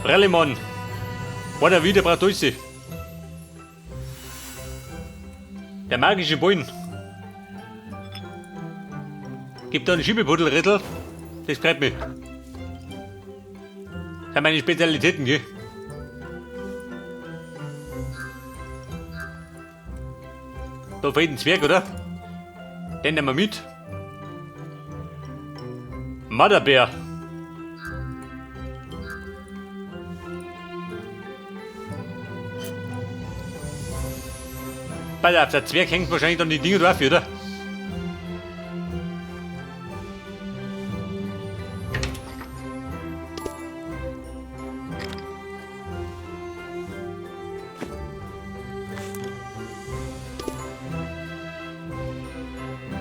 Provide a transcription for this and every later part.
Rellimon. Oder wieder braucht durch sie. Der magische Bullen. Gibt da einen Schiebepuddel-Rittel? Das freut mich. Das sind meine Spezialitäten, gell? Da fehlt ein Zwerg, oder? Den nehmen wir mit. Motherbeer. Pass auf, der Zwerg hängt wahrscheinlich dann die Dinge drauf, oder?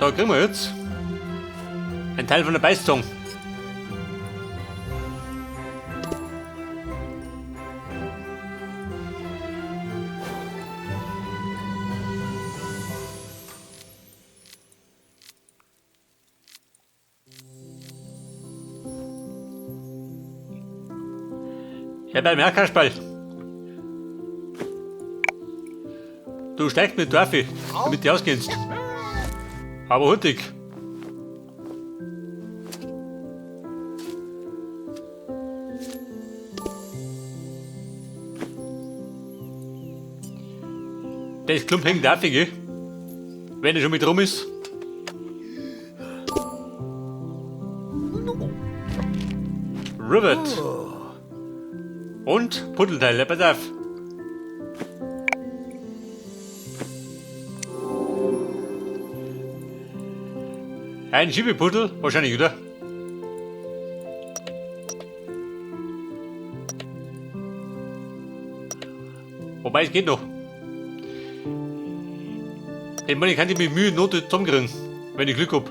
Da kriegen wir jetzt einen Teil von der Beißzunge. Ja, beim Kasperl. Du steigst mit Dorfi, damit du auskennst. Aber hurtig. Das Klump hängt auf, gell? Wenn er schon mit rum ist. Rivet. Und Puddelteile, pass auf. Ein Schiebepuddel, wahrscheinlich, oder? Wobei, es geht noch. Ich meine, ich kann die mit Mühe und Not zusammenkriegen, wenn ich Glück hab.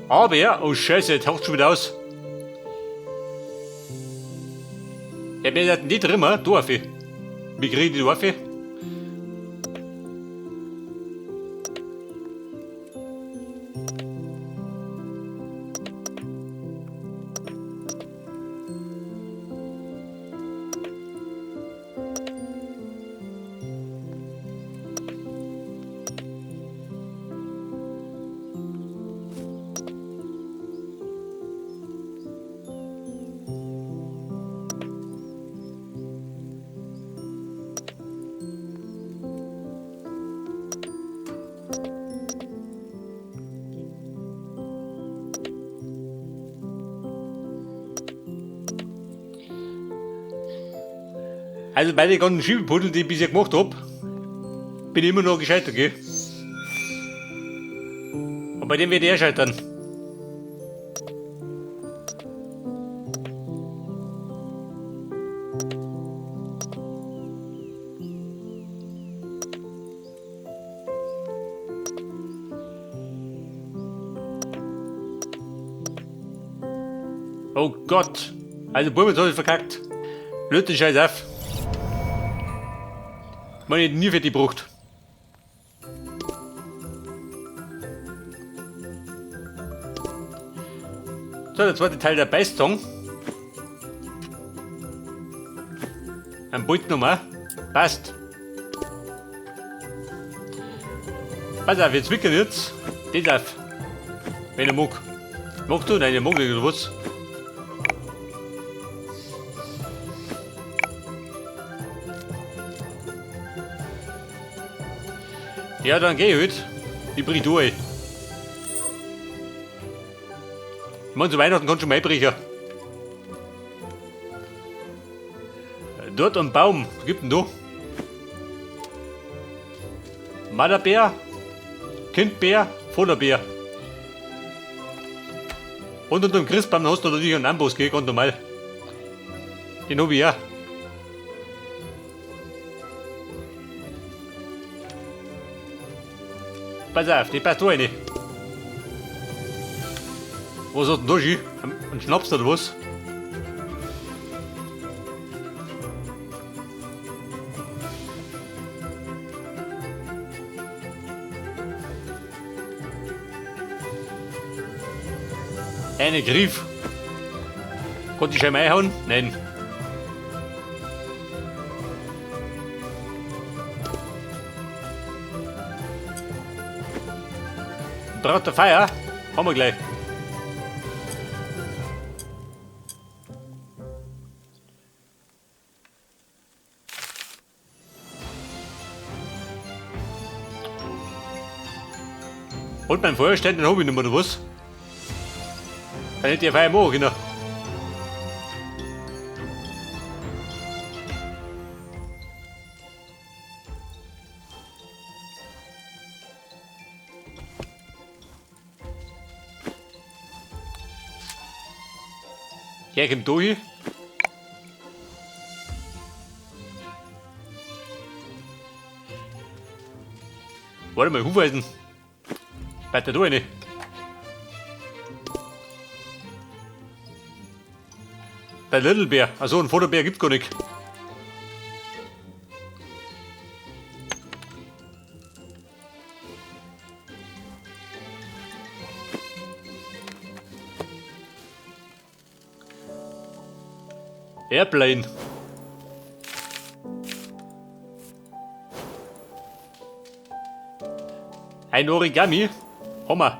Aber ja, oh Scheiße, jetzt taucht schon wieder aus. Ja, wer hat denn die drin, Dorfi? Wie kriege ich die Dorfi? Also bei den ganzen Schiebepuddel, die ich bisher gemacht habe, bin ich immer noch gescheitert, gell? Und bei dem werde ich auch scheitern. Oh Gott! Also Buben, jetzt hab ich verkackt. Löt den Scheiß auf. Meine nie für die Brucht. So, der zweite Teil der Beißzange. Ein Bolt nochmal. Passt. Pass auf, jetzt wickeln jetzt. Das auf. Wenn er mag. Magst du? Nein, er mag nicht, oder was? Ja, dann geh ich halt. Ich brich durch. Ich meine, zu Weihnachten kannst du schon mal einbrechen. Dort am Baum, was gibt denn da? Motherbeer, Kindbeer, Vaterbär. Und unter dem Christbaum hast du natürlich einen Amboss, gell, ganz normal. Den hab ich auch. Pass auf, die passt da rein. Was hat denn da, Ski? Ein Schnaps oder was? Eine Griff. Konnte ich schon mal einhauen? Nein. Draht der Feier. Haben wir gleich. Und beim Feuerstein, den habe ich nicht mehr, oder was? Kann ich die Feier machen, genau. Ja, komm da hin. Warte mal, Hufeisen. Weiter da rein. Der Little Bear. Also ein Vorderbär gibt's gar nicht. Airplane. Ein Origami. Hammer.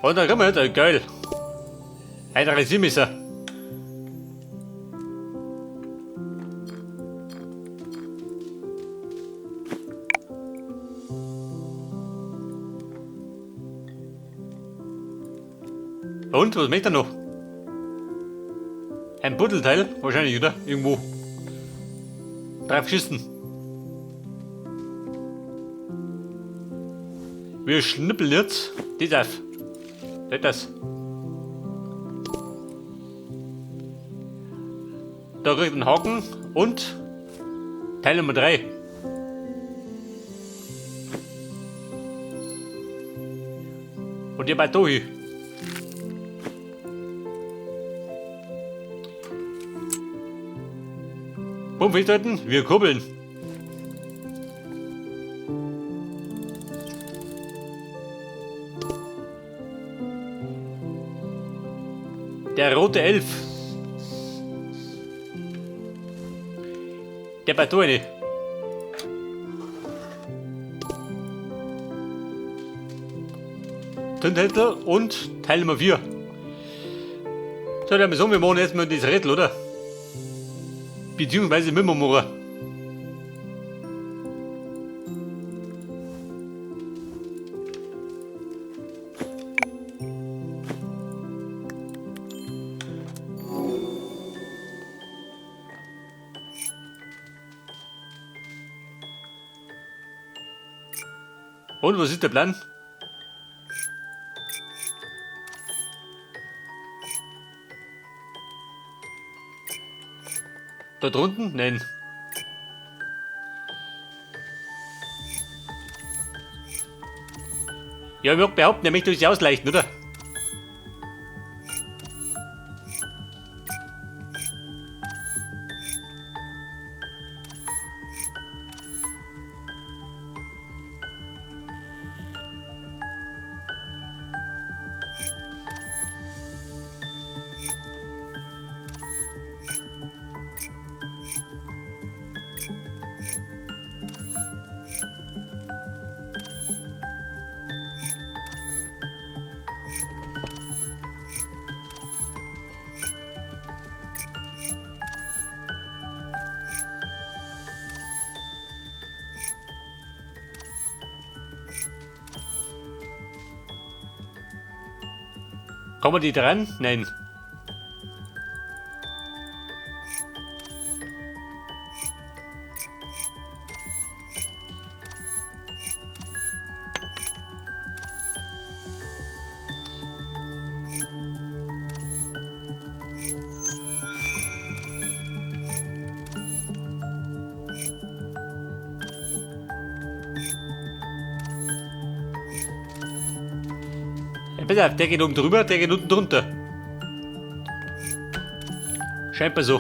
Und dann kommen wir, geil. Ein Resimesser. Und, was möchte er noch? Ein Buddelteil, wahrscheinlich, oder? Irgendwo. Drauf schießen. Wir schnippeln jetzt. Die darf. Das. Da kriegt ein Haken und Teil Nummer 3. Und ihr bei da hin. Bumm, festhalten, wir kurbeln. Der rote Elf. Der Batone. Tünthälter und Teil Nummer 4. So, dann sagen wir machen jetzt mal das Rätsel, oder? Beziehungsweise müssen wir machen. Und was ist der Plan? Da drunten? Nein. Ja, ich mag behaupten, er möchte uns ausleichten, oder? Kommen die dran? Nein. Ja, pass auf, der geht oben drüber, der geht unten drunter. Scheinbar so.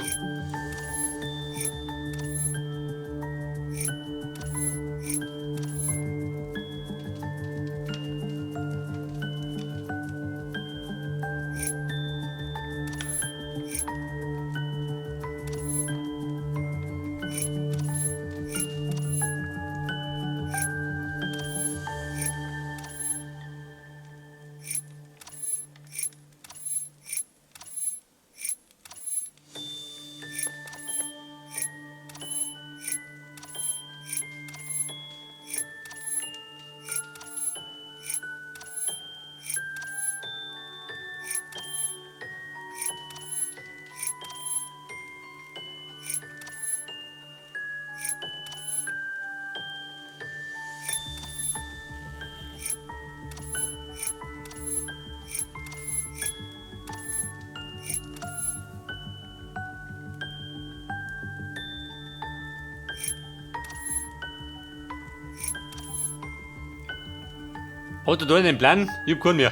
Hat er da einen Plan? Ich hab keinen mehr.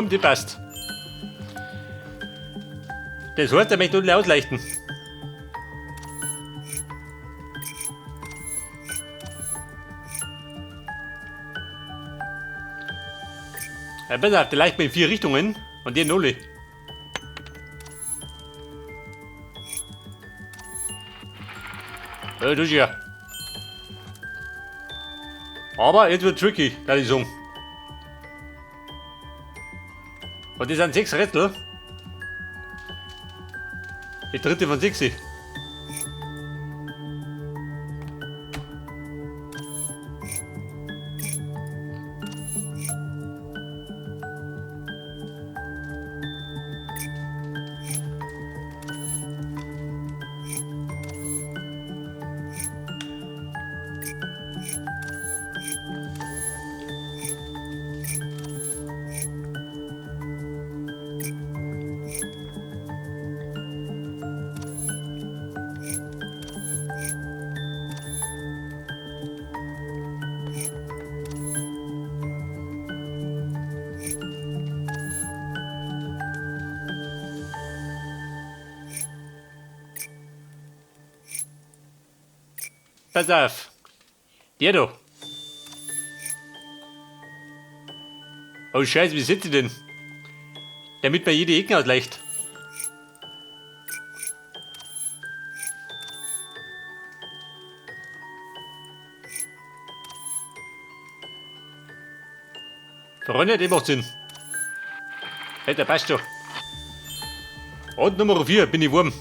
Die passt. Das heißt, er möchte unten ausleichten. Ja, pass auf, der leicht in 4 Richtungen und die Null. Ja, das ist ja. Aber jetzt wird tricky, kann ich sagen. Und das sind 6 Rätsel. Die dritte von 6. Pass auf. Der da. Oh Scheiße, wie sitzt sie denn? Damit man jede Ecke ausleicht. Verronnen, das macht Sinn. Alter, passt doch. Und Nummer 4, bin ich warm.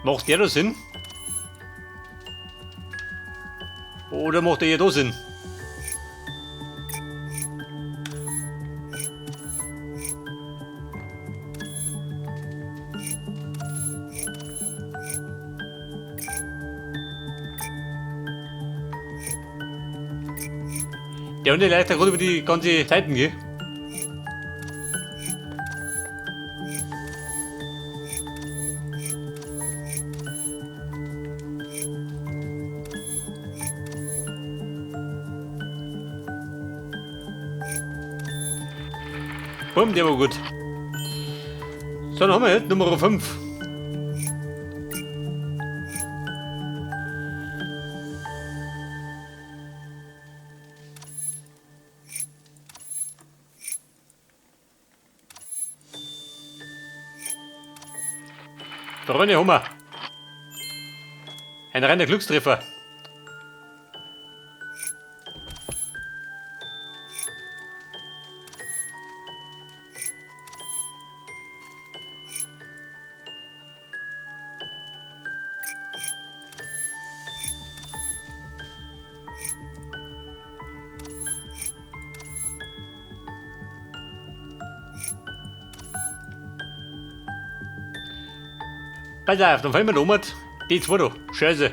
Macht der da Sinn? Oder macht der hier da Sinn? Der Hunde leitet gerade über die ganze Seiten, gell? Boom, der war gut. So, dann haben wir jetzt Nummer 5. Verrönne Hummer. Ein reiner Glückstreffer. Pass auf, dann fallen wir um. Die zwei da. Scheiße.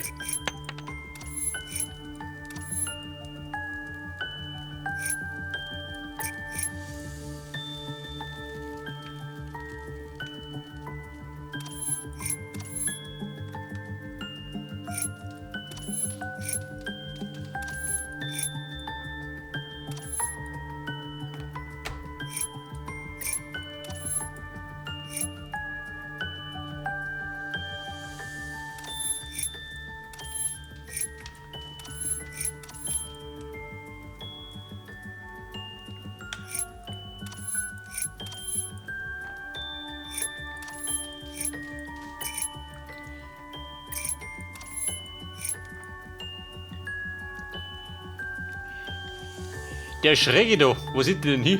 Der Schräge da, wo sind die denn hin?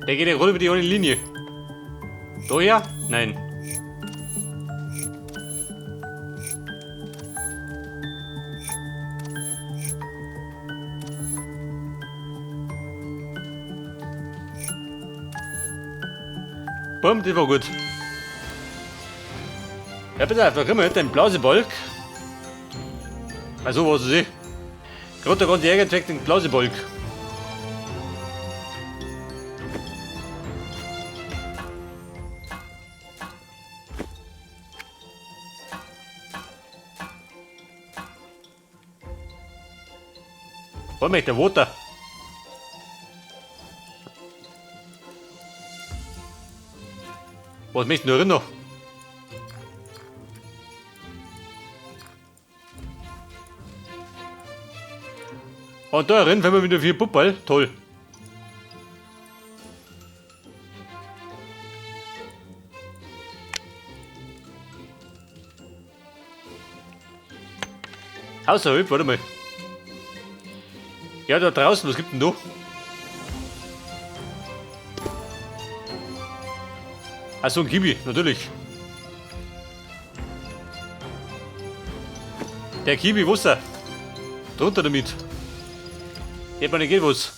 Der geht ja gerade über die eine Linie. Da ja? Nein. Bumm, das war gut. Ja, pass auf, da kriegen wir jetzt einen blauen Balk. Also, was ich. Gerade da ganz irgendweg den blauen Balk. Was möchte der Water? Was möchte du noch? Und da drin, wenn wir wieder 4 Puppal, toll. Außerhalb, warte mal. Ja, da draußen, was gibt denn da? Achso, ein Kiwi, natürlich. Der Kiwi, Wasser. Drunter damit. Hätte man nicht geht was.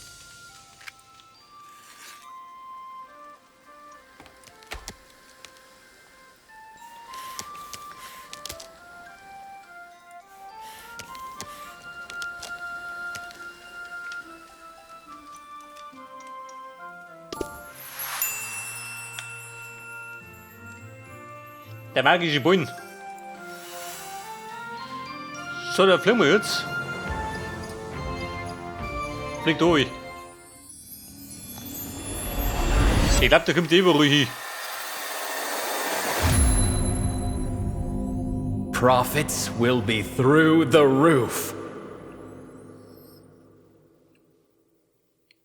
Der magische Bullen. So, da fliegen wir jetzt. Fliegt durch. Ich glaube, da kommt die überall hin. Profits will be through the roof.